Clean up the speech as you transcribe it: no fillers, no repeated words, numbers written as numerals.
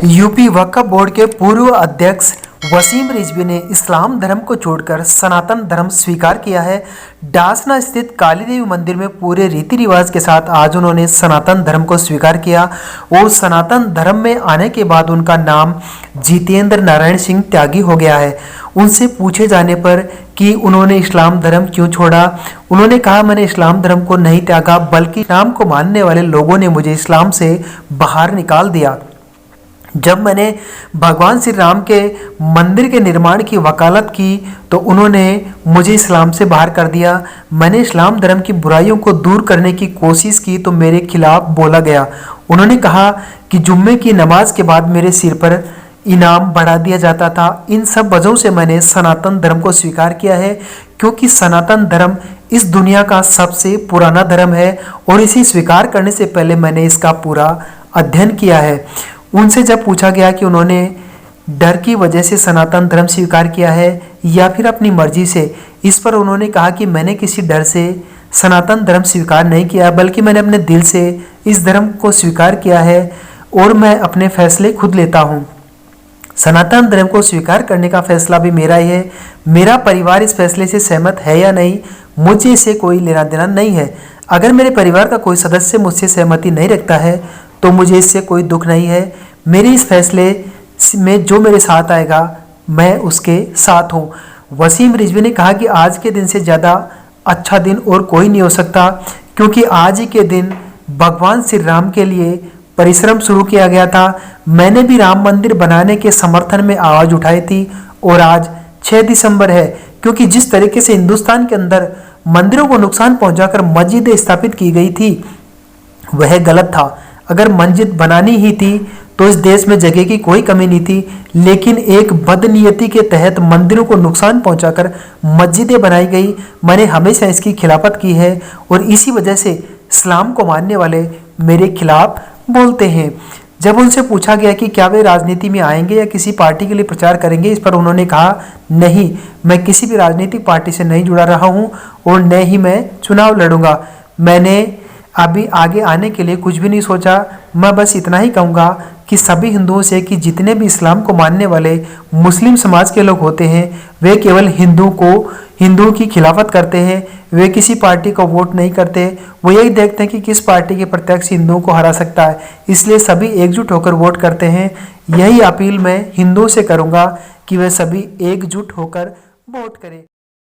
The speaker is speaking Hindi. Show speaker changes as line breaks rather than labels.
यूपी वक्फ बोर्ड के पूर्व अध्यक्ष वसीम रिजवी ने इस्लाम धर्म को छोड़कर सनातन धर्म स्वीकार किया है। डासना स्थित काली देवी मंदिर में पूरे रीति रिवाज के साथ आज उन्होंने सनातन धर्म को स्वीकार किया और सनातन धर्म में आने के बाद उनका नाम जितेंद्र नारायण सिंह त्यागी हो गया है। उनसे पूछे जाने पर कि उन्होंने इस्लाम धर्म क्यों छोड़ा, उन्होंने कहा, मैंने इस्लाम धर्म को नहीं त्यागा, बल्कि इस्लाम को मानने वाले लोगों ने मुझे इस्लाम से बाहर निकाल दिया। जब मैंने भगवान श्री राम के मंदिर के निर्माण की वकालत की तो उन्होंने मुझे इस्लाम से बाहर कर दिया। मैंने इस्लाम धर्म की बुराइयों को दूर करने की कोशिश की तो मेरे खिलाफ बोला गया। उन्होंने कहा कि जुम्मे की नमाज के बाद मेरे सिर पर इनाम बढ़ा दिया जाता था। इन सब वजहों से मैंने सनातन धर्म को स्वीकार किया है, क्योंकि सनातन धर्म इस दुनिया का सबसे पुराना धर्म है और इसे स्वीकार करने से पहले मैंने इसका पूरा अध्ययन किया है। उनसे जब पूछा गया कि उन्होंने डर की वजह से सनातन धर्म स्वीकार किया है या फिर अपनी मर्जी से, इस पर उन्होंने कहा कि मैंने किसी डर से सनातन धर्म स्वीकार नहीं किया, बल्कि मैंने अपने दिल से इस धर्म को स्वीकार किया है और मैं अपने फैसले खुद लेता हूँ। सनातन धर्म को स्वीकार करने का फैसला भी मेरा ही है। मेरा परिवार इस फैसले से सहमत है या नहीं, मुझे इससे कोई लेना देना नहीं है। अगर मेरे परिवार का कोई सदस्य मुझसे सहमति नहीं रखता है तो मुझे इससे कोई दुख नहीं है। मेरे इस फैसले में जो मेरे साथ आएगा मैं उसके साथ हूँ। वसीम रिजवी ने कहा कि आज के दिन से ज़्यादा अच्छा दिन और कोई नहीं हो सकता, क्योंकि आज ही के दिन भगवान श्री राम के लिए परिश्रम शुरू किया गया था। मैंने भी राम मंदिर बनाने के समर्थन में आवाज़ उठाई थी और आज 6 दिसंबर है, क्योंकि जिस तरीके से हिंदुस्तान के अंदर मंदिरों को नुकसान पहुंचाकर मस्जिदें स्थापित की गई थी वह गलत था। अगर मस्जिद बनानी ही थी तो इस देश में जगह की कोई कमी नहीं थी, लेकिन एक बदनीयती के तहत मंदिरों को नुकसान पहुंचाकर मस्जिदें बनाई गई। मैंने हमेशा इसकी खिलाफत की है और इसी वजह से इस्लाम को मानने वाले मेरे खिलाफ बोलते हैं। जब उनसे पूछा गया कि क्या वे राजनीति में आएंगे या किसी पार्टी के लिए प्रचार करेंगे, इस पर उन्होंने कहा, नहीं, मैं किसी भी राजनीतिक पार्टी से नहीं जुड़ा रहा हूं और न ही मैं चुनाव लड़ूंगा। मैंने अभी आगे आने के लिए कुछ भी नहीं सोचा। मैं बस इतना ही कहूँगा कि सभी हिंदुओं से कि जितने भी इस्लाम को मानने वाले मुस्लिम समाज के लोग होते हैं वे केवल हिंदुओं की खिलाफत करते हैं। वे किसी पार्टी को वोट नहीं करते, वो यही देखते हैं कि किस पार्टी के प्रत्यक्ष हिंदुओं को हरा सकता है, इसलिए सभी एकजुट होकर वोट करते हैं। यही अपील मैं हिंदुओं से करूँगा कि वे सभी एकजुट होकर वोट करें।